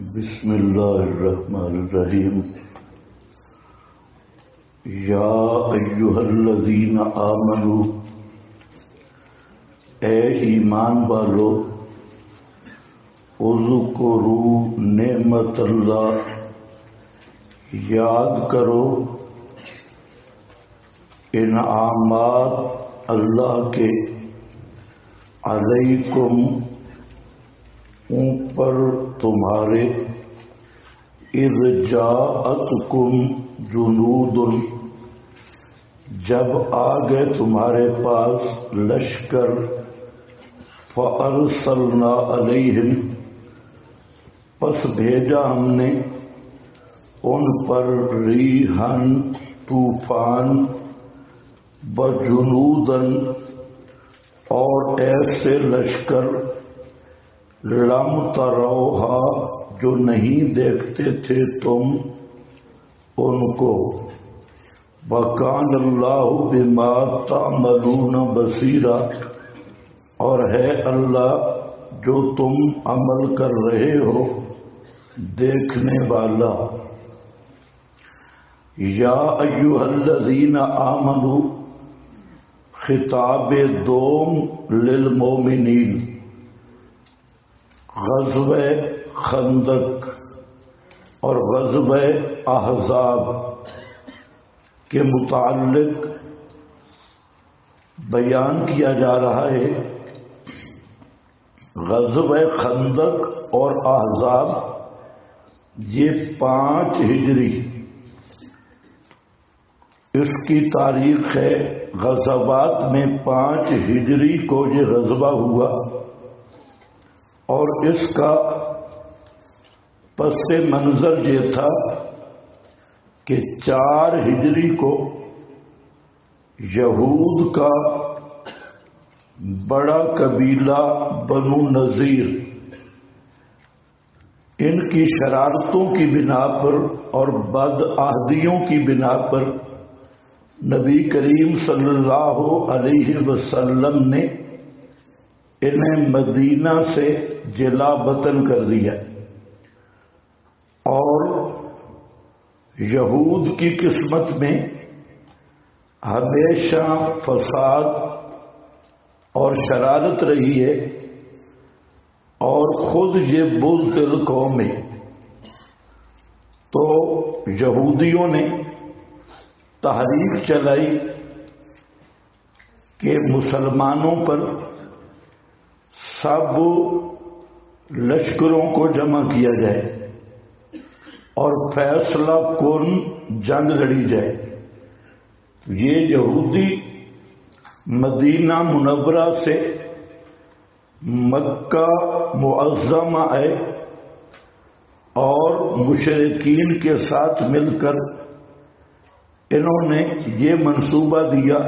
بسم اللہ الرحمن الرحیم یا ایھا الذین آمنوا، اے ایمان والو، اذکروا نعمت اللہ، یاد کرو انعامات اللہ کے علیکم اوپر تمہارے، اذ جاءتکم جنود، جب آ گئے تمہارے پاس لشکر، فارسلنا علیہم، پس بھیجا ہم نے ان پر ریحن طوفان، بجنودن اور ایسے لشکر، لم تروہا جو نہیں دیکھتے تھے تم ان کو، وکان اللہ بما تعملون بصیرا، اور ہے اللہ جو تم عمل کر رہے ہو دیکھنے والا۔ یا ایھا الذین آمنوا، خطاب دوم للمومنین، غزوہ خندق اور غزوہ احزاب کے متعلق بیان کیا جا رہا ہے۔ غزوہ خندق اور احزاب یہ 5 ہجری اس کی تاریخ ہے۔ غزوات میں 5 ہجری کو یہ غزوہ ہوا، اور اس کا پس منظر یہ تھا کہ 4 ہجری کو یہود کا بڑا قبیلہ بنو نذیر، ان کی شرارتوں کی بنا پر اور بدعہدیوں کی بنا پر نبی کریم صلی اللہ علیہ وسلم نے انہیں مدینہ سے جلا وطن کر دیا، اور یہود کی قسمت میں ہمیشہ فساد اور شرارت رہی ہے، اور خود یہ بزدل قوم ہے۔ تو یہودیوں نے تحریک چلائی کہ مسلمانوں پر سب لشکروں کو جمع کیا جائے اور فیصلہ کن جنگ لڑی جائے۔ یہ یہودی مدینہ منورہ سے مکہ معظمہ آئے اور مشرکین کے ساتھ مل کر انہوں نے یہ منصوبہ دیا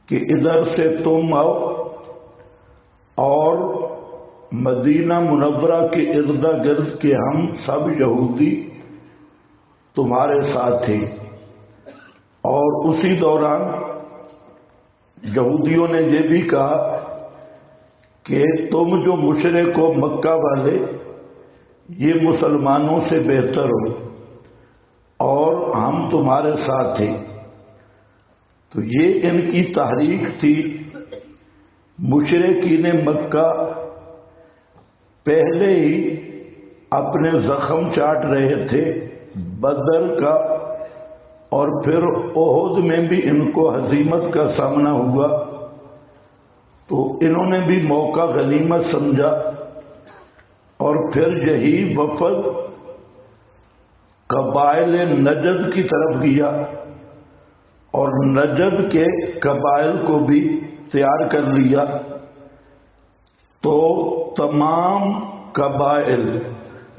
کہ ادھر سے تم آؤ اور مدینہ منورہ کے ارد گرد کے ہم سب یہودی تمہارے ساتھ تھے۔ اور اسی دوران یہودیوں نے یہ بھی کہا کہ تم جو مشرک ہو مکہ والے، یہ مسلمانوں سے بہتر ہو اور ہم تمہارے ساتھ تھے۔ تو یہ ان کی تحریک تھی۔ مشرکین مکہ پہلے ہی اپنے زخم چاٹ رہے تھے بدر کا، اور پھر احد میں بھی ان کو ہزیمت کا سامنا ہوا، تو انہوں نے بھی موقع غنیمت سمجھا، اور پھر یہی وفد قبائل نجد کی طرف گیا، اور نجد کے قبائل کو بھی تیار کر لیا۔ تو تمام قبائل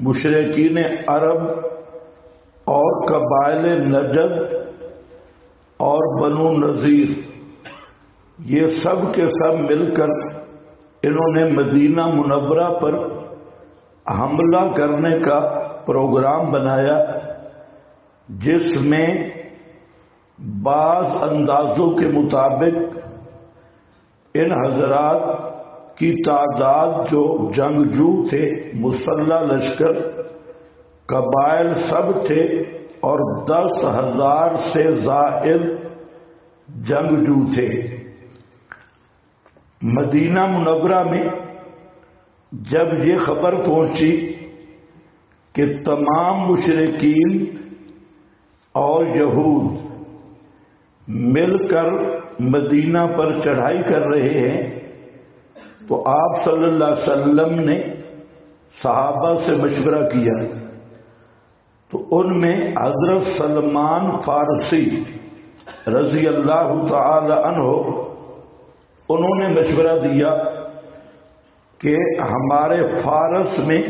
مشرکین عرب اور قبائل نجد اور بنو نذیر، یہ سب کے سب مل کر انہوں نے مدینہ منورہ پر حملہ کرنے کا پروگرام بنایا، جس میں بعض اندازوں کے مطابق ان حضرات کی تعداد جو جنگجو تھے، مسلح لشکر، قبائل سب تھے، اور 10,000 سے زائد جنگجو تھے۔ مدینہ منورہ میں جب یہ خبر پہنچی کہ تمام مشرکین اور یہود مل کر مدینہ پر چڑھائی کر رہے ہیں، تو آپ صلی اللہ علیہ وسلم نے صحابہ سے مشورہ کیا، تو ان میں حضرت سلمان فارسی رضی اللہ تعالی عنہ انہوں نے مشورہ دیا کہ ہمارے فارس میں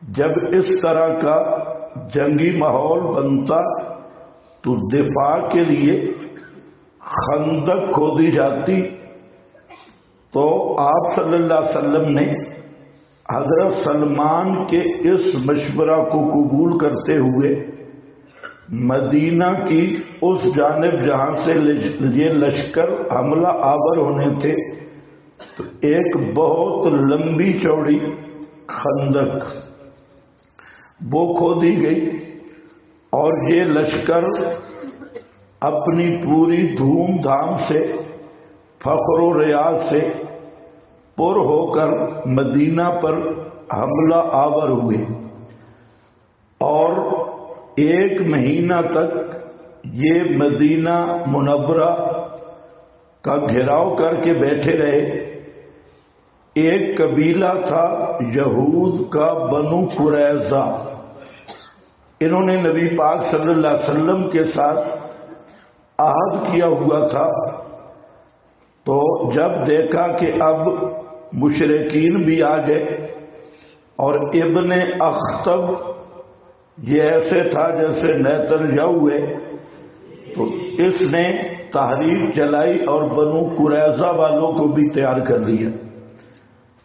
جب اس طرح کا جنگی ماحول بنتا تو دفاع کے لیے خندق کھودی جاتی، تو آپ صلی اللہ علیہ وسلم نے حضرت سلمان کے اس مشورہ کو قبول کرتے ہوئے مدینہ کی اس جانب جہاں سے یہ لشکر حملہ آور ہونے تھے، تو ایک بہت لمبی چوڑی خندق وہ کھودی گئی، اور یہ لشکر اپنی پوری دھوم دھام سے، فخر و ریاض سے پر ہو کر مدینہ پر حملہ آور ہوئے، اور 1 مہینہ تک یہ مدینہ منورہ کا گھیراؤ کر کے بیٹھے رہے۔ ایک قبیلہ تھا یہود کا، بنو قریظہ، انہوں نے نبی پاک صلی اللہ علیہ وسلم کے ساتھ عہد کیا ہوا تھا، تو جب دیکھا کہ اب مشرکین بھی آ گئے، اور ابن اخطب یہ ایسے تھا جیسے نیتنیاہو ہے، تو اس نے تحریک چلائی اور بنو قریظہ والوں کو بھی تیار کر لیا۔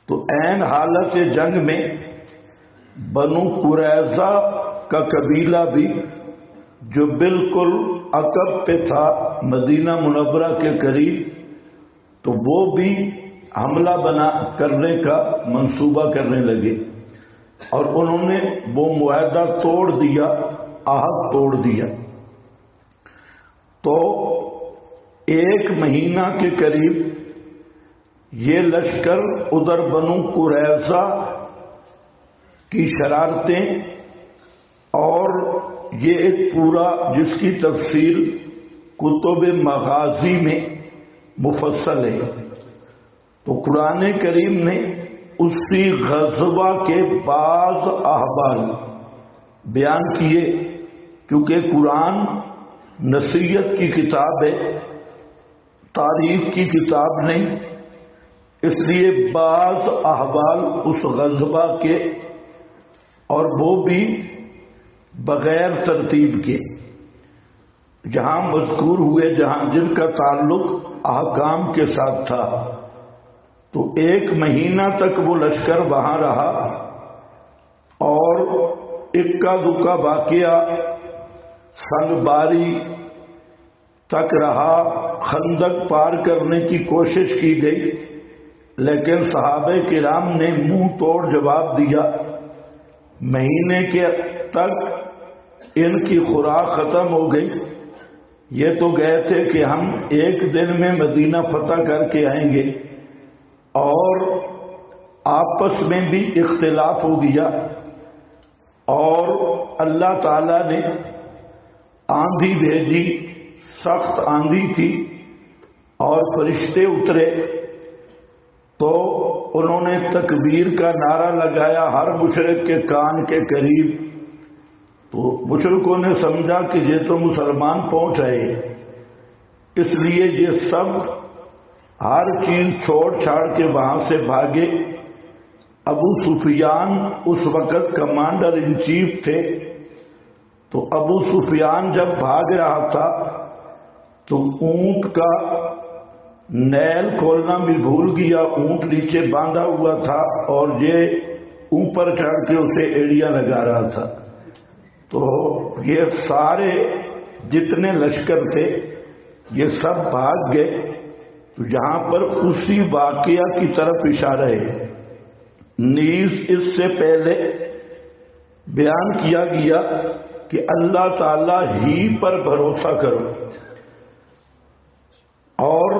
تو عین حالت جنگ میں بنو قریظہ کا قبیلہ بھی، جو بالکل عقب پہ تھا مدینہ منورہ کے قریب، تو وہ بھی حملہ کرنے کا منصوبہ کرنے لگے، اور انہوں نے وہ معاہدہ توڑ دیا، عہد توڑ دیا۔ تو 1 مہینہ کے قریب یہ لشکر ادھر بنو قریظہ کی شرارتیں، اور یہ ایک پورا جس کی تفصیل کتب مغازی میں مفصل ہے، تو قرآن کریم نے اسی غزوہ کے بعض احوال بیان کیے، کیونکہ قرآن نصیحت کی کتاب ہے، تاریخ کی کتاب نہیں، اس لیے بعض احوال اس غزوہ کے، اور وہ بھی بغیر ترتیب کے، جہاں مذکور ہوئے، جہاں جن کا تعلق احکام کے ساتھ تھا۔ تو 1 مہینہ تک وہ لشکر وہاں رہا، اور اکا دکا واقعہ سنگ باری تک رہا، خندق پار کرنے کی کوشش کی گئی، لیکن صحابہ کرام نے منہ توڑ جواب دیا۔ مہینے کے تک ان کی خوراک ختم ہو گئی، یہ تو گئے تھے کہ ہم 1 دن میں مدینہ فتح کر کے آئیں گے، اور آپس میں بھی اختلاف ہو گیا، اور اللہ تعالی نے آندھی بھیجی، سخت آندھی تھی، اور فرشتے اترے، تو انہوں نے تکبیر کا نعرہ لگایا ہر مشرک کے کان کے قریب، تو مشرکوں نے سمجھا کہ یہ تو مسلمان پہنچ آئے، اس لیے یہ سب ہر چیز چھوڑ چھاڑ کے وہاں سے بھاگے۔ ابو سفیان اس وقت کمانڈر ان چیف تھے، تو ابو سفیان جب بھاگ رہا تھا تو اونٹ کا نیل کھولنا بھی بھول گیا، اونٹ نیچے باندھا ہوا تھا، اور یہ اوپر چڑھ کے اسے ایڑیاں لگا رہا تھا۔ تو یہ سارے جتنے لشکر تھے یہ سب بھاگ گئے، تو یہاں پر اسی واقعہ کی طرف اشارہ ہے۔ نیز اس سے پہلے بیان کیا گیا کہ اللہ تعالی ہی پر بھروسہ کرو، اور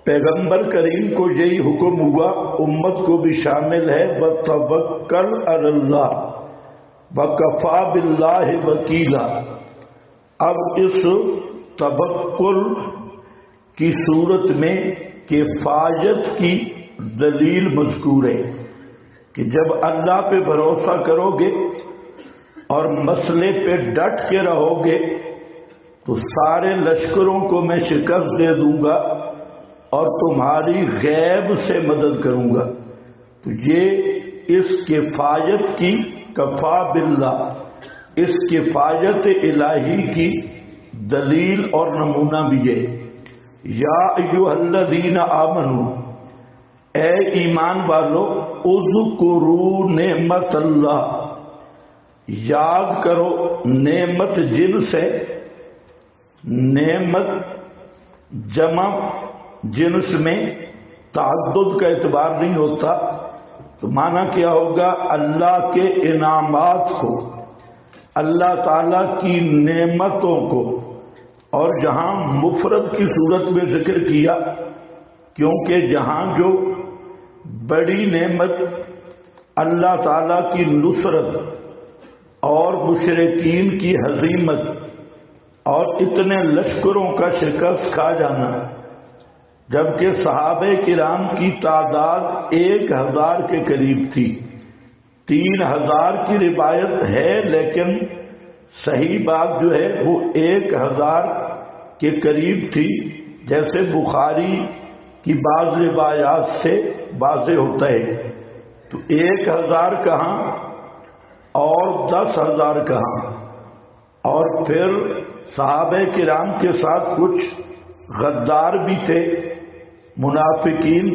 پیغمبر کریم کو یہی حکم ہوا، امت کو بھی شامل ہے، وَتَوَکَّلْ عَلَى اللَّهِ وَكَفَى بِاللَّهِ وَكِيلًا۔ اب اس توکل کی صورت میں کفایت کی دلیل مذکور ہے کہ جب اللہ پہ بھروسہ کرو گے اور مسئلے پہ ڈٹ کے رہو گے تو سارے لشکروں کو میں شکست دے دوں گا اور تمہاری غیب سے مدد کروں گا۔ تو یہ اس کفایت کی، کفا باللہ، اس کفایت الہی کی دلیل اور نمونہ بھی ہے۔ یا ایھا الذین آمنوا، اے ایمان والو، اذکروا نعمت اللہ، یاد کرو نعمت جن سے، نعمت جمع جنس میں تعدد کا اعتبار نہیں ہوتا، تو معنی کیا ہوگا؟ اللہ کے انعامات کو، اللہ تعالی کی نعمتوں کو۔ اور جہاں مفرد کی صورت میں ذکر کیا کیونکہ جہاں جو بڑی نعمت اللہ تعالی کی نصرت اور مشرکین کی ہزیمت اور اتنے لشکروں کا شکست کھا جانا، جبکہ صحابہ کرام کی تعداد 1000 کے قریب تھی، 3000 کی روایت ہے، لیکن صحیح بات جو ہے وہ 1000 کے قریب تھی، جیسے بخاری کی بعض روایات سے واضح ہوتا ہے۔ تو 1000 کہاں اور 10,000 کہاں؟ اور پھر صحابہ کرام کے ساتھ کچھ غدار بھی تھے، منافقین،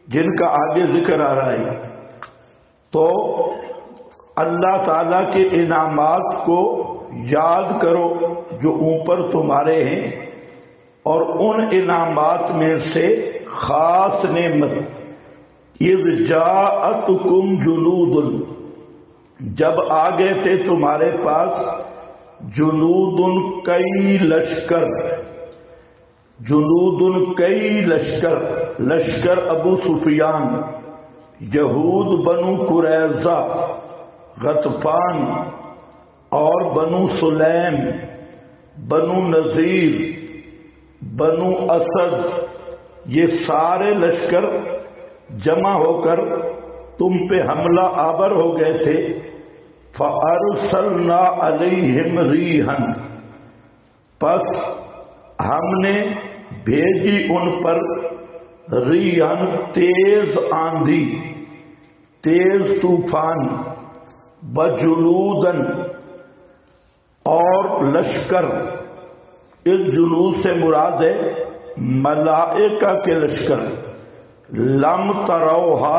جن کا آگے ذکر آ رہا ہے۔ تو اللہ تعالیٰ کے انعامات کو یاد کرو جو اوپر تمہارے ہیں، اور ان انعامات میں سے خاص نعمت اذ جاءتکم جنود، جب آ گئے تھے تمہارے پاس جنود کئی لشکر، جنود کئی لشکر، لشکر ابو سفیان، یہود بنو قریظہ، غطفان اور بنو سلیم، بنو نذیر، بنو اسد، یہ سارے لشکر جمع ہو کر تم پہ حملہ آور ہو گئے تھے۔ فَأَرْسَلْنَا عَلَيْهِمْ رِيحًا، پس ہم نے بھیجی ان پر ریحًا، تیز آندھی، تیز طوفان، وجنوداً، اور لشکر۔ اس جنود سے مراد ہے ملائکہ کے لشکر، لم تروہا،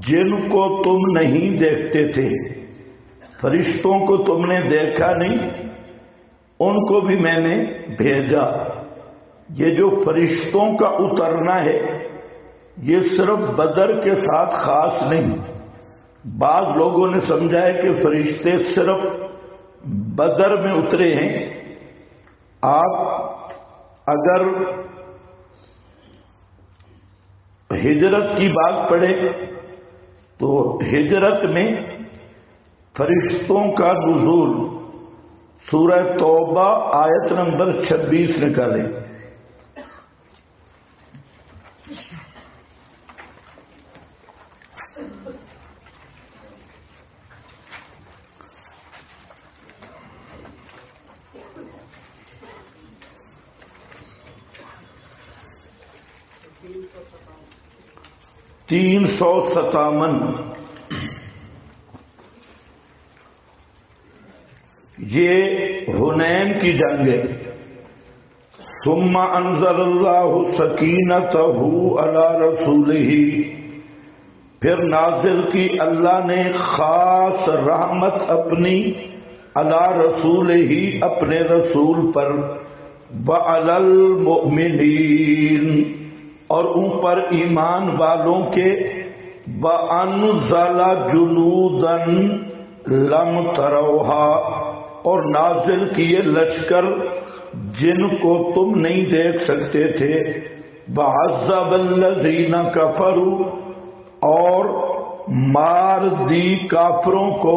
جن کو تم نہیں دیکھتے تھے، فرشتوں کو تم نے دیکھا نہیں، ان کو بھی میں نے بھیجا۔ یہ جو فرشتوں کا اترنا ہے یہ صرف بدر کے ساتھ خاص نہیں۔ بعض لوگوں نے سمجھا ہے کہ فرشتے صرف بدر میں اترے ہیں۔ آپ اگر ہجرت کی بات پڑھے تو ہجرت میں فرشتوں کا نزول سورہ توبہ آیت نمبر 26 نکالے۔ تین 357 یہ حنین کی جنگ ہے۔ ثم انزل اللہ سکینتہ علی رسولہ، پھر نازل کی اللہ نے خاص رحمت اپنی علی رسولہ، اپنے رسول پر، وعلی المؤمنین، اور اوپر ایمان والوں کے، وانزل جنودا لم تروها، اور نازل کیے لشکر جن کو تم نہیں دیکھ سکتے تھے، وعذب الذین کفروا، اور مار دی کافروں کو،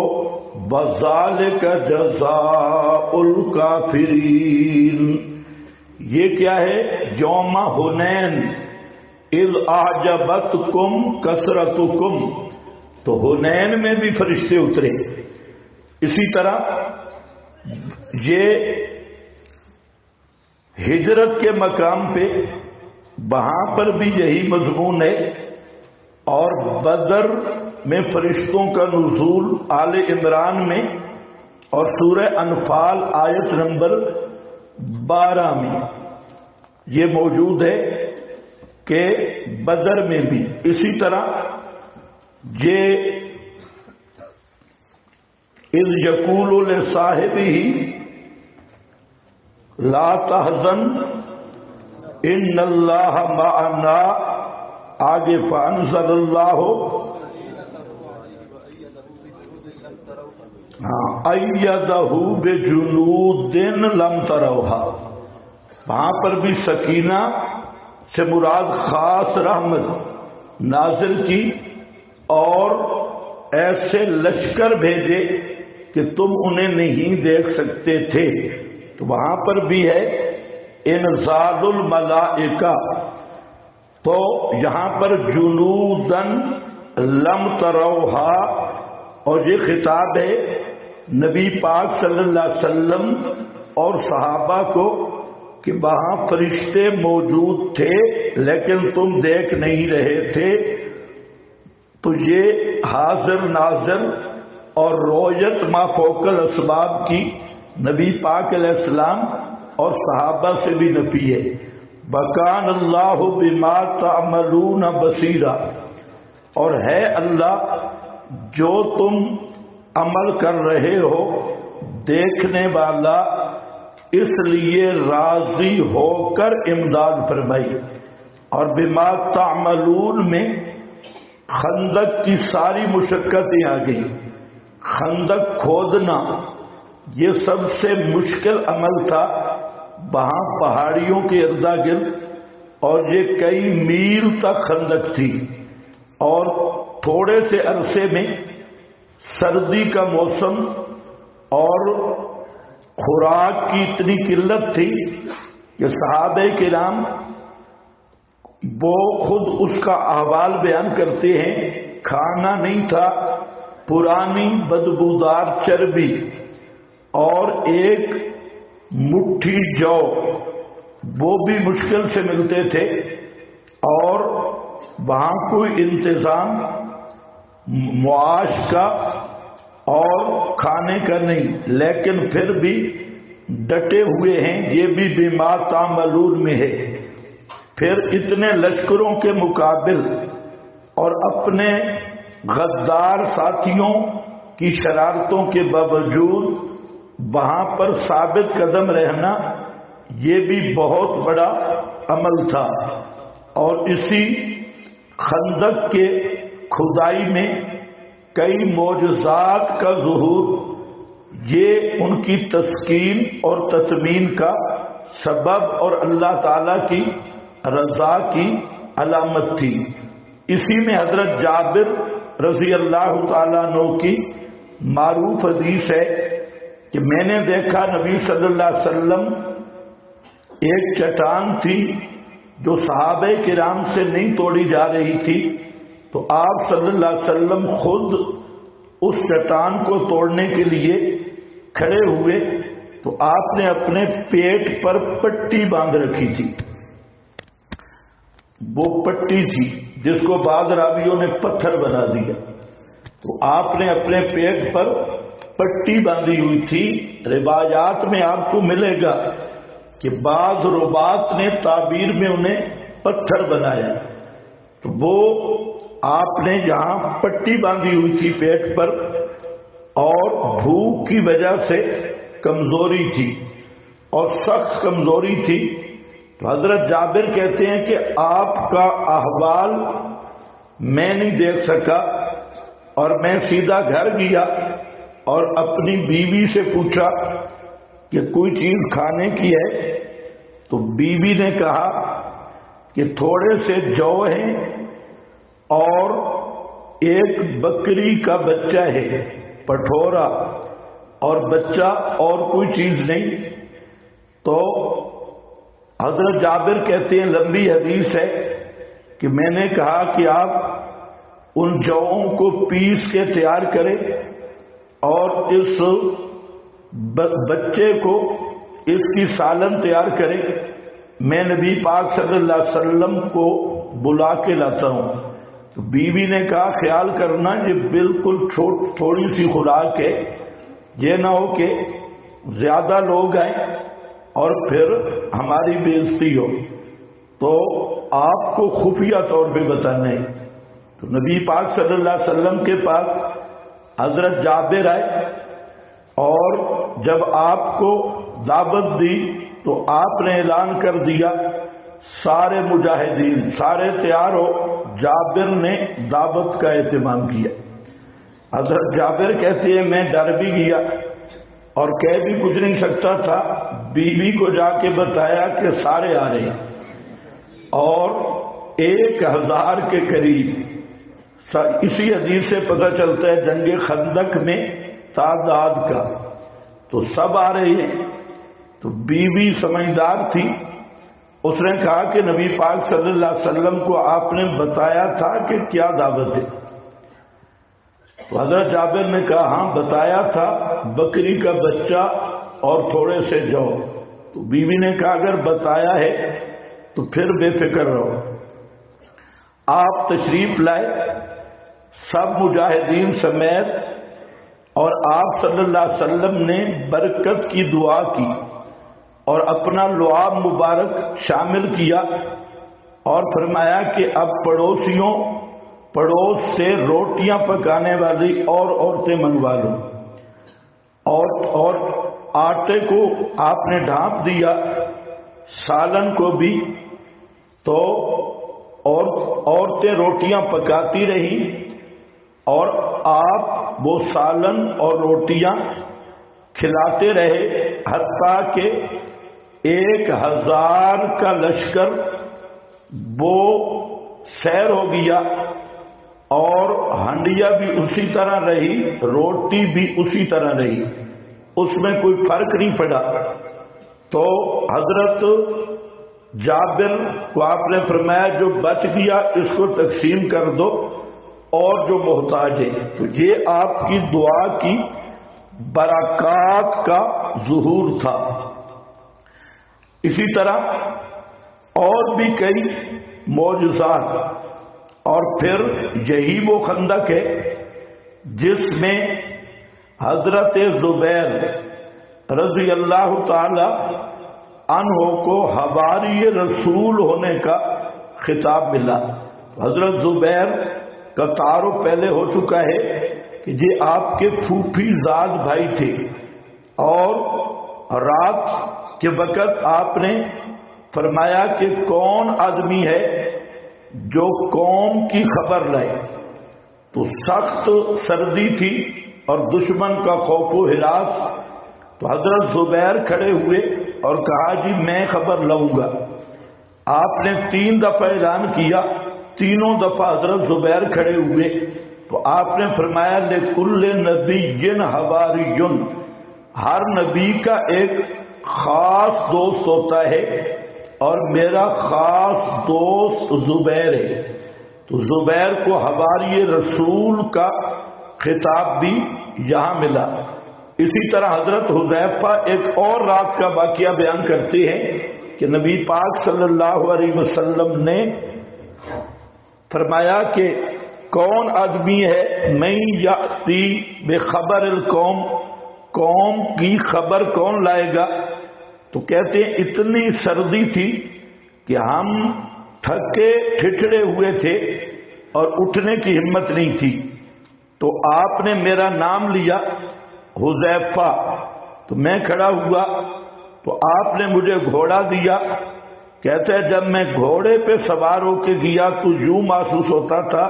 وذالک جزاء الکافرین، یہ کیا ہے؟ یوم حنین اذ اعجبتکم کثرتکم، تو حنین میں بھی فرشتے اترے۔ اسی طرح یہ ہجرت کے مقام پہ وہاں پر بھی یہی مضمون ہے، اور بدر میں فرشتوں کا نزول آل عمران میں، اور سورہ انفال آیت نمبر 12 میں یہ موجود ہے کہ بدر میں بھی۔ اسی طرح یہ اذ یقول لصاحبہ لا تحزن ان اللہ معنا، آگے فانزل اللہ ایدہ بجنود لم تروها، وہاں پر بھی سکینہ سے مراد خاص رحمت نازل کی، اور ایسے لشکر بھیجے کہ تم انہیں نہیں دیکھ سکتے تھے۔ تو وہاں پر بھی ہے انزال الملائکہ، تو یہاں پر جنودن لم تروها، اور یہ خطاب ہے نبی پاک صلی اللہ علیہ وسلم اور صحابہ کو کہ وہاں فرشتے موجود تھے لیکن تم دیکھ نہیں رہے تھے۔ تو یہ حاضر ناظر اور رؤیت ما فوق الاسباب کی نبی پاک علیہ السلام اور صحابہ سے بھی نفی ہے۔ وَكَانَ اللَّهُ بِمَا تَعْمَلُونَ بَصِيرًا، اور ہے اللہ جو تم عمل کر رہے ہو دیکھنے والا، اس لیے راضی ہو کر امداد فرمائی۔ اور بما تعملون میں خندق کی ساری مشقتیں آ گئی۔ خندق کھودنا یہ سب سے مشکل عمل تھا، وہاں پہاڑیوں کے اردا گرد، اور یہ کئی میل تک خندق تھی، اور تھوڑے سے عرصے میں سردی کا موسم اور خوراک کی اتنی قلت تھی کہ صحابہ کرام وہ خود اس کا احوال بیان کرتے ہیں، کھانا نہیں تھا، پرانی بدبودار چربی اور ایک مٹھی جو، وہ بھی مشکل سے ملتے تھے، اور وہاں کوئی انتظام معاش کا اور کھانے کا نہیں، لیکن پھر بھی ڈٹے ہوئے ہیں۔ یہ بھی بما تعملون میں ہے۔ پھر اتنے لشکروں کے مقابل اور اپنے غدار ساتھیوں کی شرارتوں کے باوجود وہاں پر ثابت قدم رہنا، یہ بھی بہت بڑا عمل تھا۔ اور اسی خندق کے کھدائی میں کئی معجزات کا ظہور، یہ ان کی تسکین اور تطمین کا سبب اور اللہ تعالی کی رضا کی علامت تھی۔ اسی میں حضرت جابر رضی اللہ تعالیٰ عنہ کی معروف حدیث ہے کہ میں نے دیکھا نبی صلی اللہ علیہ وسلم، ایک چٹان تھی جو صحابہ کرام سے نہیں توڑی جا رہی تھی، تو آپ صلی اللہ علیہ وسلم خود اس چٹان کو توڑنے کے لیے کھڑے ہوئے، تو آپ نے اپنے پیٹ پر پٹی باندھ رکھی تھی۔ وہ پٹی تھی جس کو بعض راویوں نے پتھر بنا دیا، تو آپ نے اپنے پیٹ پر پٹی باندھی ہوئی تھی۔ روایات میں آپ کو ملے گا کہ بعض رباط نے تعبیر میں انہیں پتھر بنایا، تو وہ آپ نے یہاں پٹی باندھی ہوئی تھی پیٹ پر، اور بھوک کی وجہ سے کمزوری تھی، اور سخت کمزوری تھی. تو حضرت جابر کہتے ہیں کہ آپ کا احوال میں نہیں دیکھ سکا اور میں سیدھا گھر گیا اور اپنی بیوی سے پوچھا کہ کوئی چیز کھانے کی ہے. تو بیوی نے کہا کہ تھوڑے سے جو ہیں اور ایک بکری کا بچہ ہے پٹھورا اور بچہ اور کوئی چیز نہیں. تو حضرت جابر کہتے ہیں لمبی حدیث ہے کہ میں نے کہا کہ آپ ان جوؤں کو پیس کے تیار کریں اور اس بچے کو اس کی سالن تیار کریں. میں نبی پاک صلی اللہ علیہ وسلم کو بلا کے لاتا ہوں. تو بیوی نے کہا خیال کرنا یہ بالکل تھوڑی سی خوراک ہے، یہ نہ ہو کہ زیادہ لوگ آئیں اور پھر ہماری بے عزتی ہو، تو آپ کو خفیہ طور پہ بتانا ہے. تو نبی پاک صلی اللہ علیہ وسلم کے پاس حضرت جابر آئے اور جب آپ کو دعوت دی تو آپ نے اعلان کر دیا سارے مجاہدین سارے تیار ہو. جابر نے دعوت کا اہتمام کیا. حضرت جابر کہتے ہیں میں ڈر بھی گیا اور کہہ بھی کچھ نہیں سکتا تھا. بیوی کو جا کے بتایا کہ سارے آ رہے ہیں اور 1000 کے قریب. اسی حدیث سے پتہ چلتا ہے جنگ خندق میں تعداد کا، تو سب آ رہے ہیں. تو بیوی سمجھدار تھی، اس نے کہا کہ نبی پاک صلی اللہ علیہ وسلم کو آپ نے بتایا تھا کہ کیا دعوت ہے؟ تو حضرت جابر نے کہا ہاں بتایا تھا، بکری کا بچہ اور تھوڑے سے جو. تو بیوی نے کہا اگر بتایا ہے تو پھر بے فکر رہو. آپ تشریف لائے سب مجاہدین سمیت اور آپ صلی اللہ علیہ وسلم نے برکت کی دعا کی اور اپنا لعاب مبارک شامل کیا اور فرمایا کہ اب پڑوس سے روٹیاں پکانے والی اور عورتیں منگوا لو. اور آٹے کو آپ نے ڈھانپ دیا، سالن کو بھی. تو عورتیں روٹیاں پکاتی رہی اور آپ وہ سالن اور روٹیاں کھلاتے رہے حتیٰ کہ 1000 کا لشکر وہ سیر ہو گیا اور ہنڈیا بھی اسی طرح رہی، روٹی بھی اسی طرح رہی، اس میں کوئی فرق نہیں پڑا. تو حضرت جابر کو آپ نے فرمایا جو بچ گیا اس کو تقسیم کر دو اور جو محتاج ہے. تو یہ آپ کی دعا کی برکات کا ظہور تھا. اسی طرح اور بھی کئی معجزات. اور پھر یہی وہ خندق ہے جس میں حضرت زبیر رضی اللہ تعالی عنہ کو حواری رسول ہونے کا خطاب ملا. حضرت زبیر کا تعارف پہلے ہو چکا ہے کہ یہ آپ کے پھوپھی زاد بھائی تھے اور رات کے وقت آپ نے فرمایا کہ کون آدمی ہے جو قوم کی خبر لائے. تو سخت سردی تھی اور دشمن کا خوف و ہراس. تو حضرت زبیر کھڑے ہوئے اور کہا جی میں خبر لاؤں گا. آپ نے 3 دفعہ اعلان کیا، تینوں دفعہ حضرت زبیر کھڑے ہوئے. تو آپ نے فرمایا لِكُلِّ نَبِيٍّ حَوَارِيٌّ، ہر نبی کا ایک خاص دوست ہوتا ہے اور میرا خاص دوست زبیر ہے. تو زبیر کو حواری رسول کا خطاب بھی یہاں ملا. اسی طرح حضرت حذیفہ ایک اور رات کا واقعہ بیان کرتے ہیں کہ نبی پاک صلی اللہ علیہ وسلم نے فرمایا کہ کون آدمی ہے میں یاتی بخبر القوم، قوم کی خبر کون لائے گا؟ تو کہتے ہیں اتنی سردی تھی کہ ہم تھکے ٹھٹڑے ہوئے تھے اور اٹھنے کی ہمت نہیں تھی. تو آپ نے میرا نام لیا حذیفہ. تو میں کھڑا ہوا تو آپ نے مجھے گھوڑا دیا. کہتے ہیں جب میں گھوڑے پہ سوار ہو کے گیا تو یوں محسوس ہوتا تھا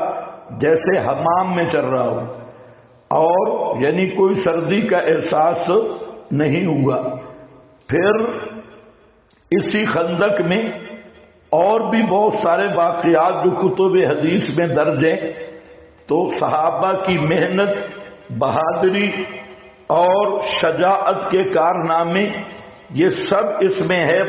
جیسے حمام میں چل رہا ہوں، اور یعنی کوئی سردی کا احساس نہیں ہوا. پھر اسی خندق میں اور بھی بہت سارے واقعات جو کتب حدیث میں درج ہیں، تو صحابہ کی محنت، بہادری اور شجاعت کے کارنامے یہ سب اس میں ہے.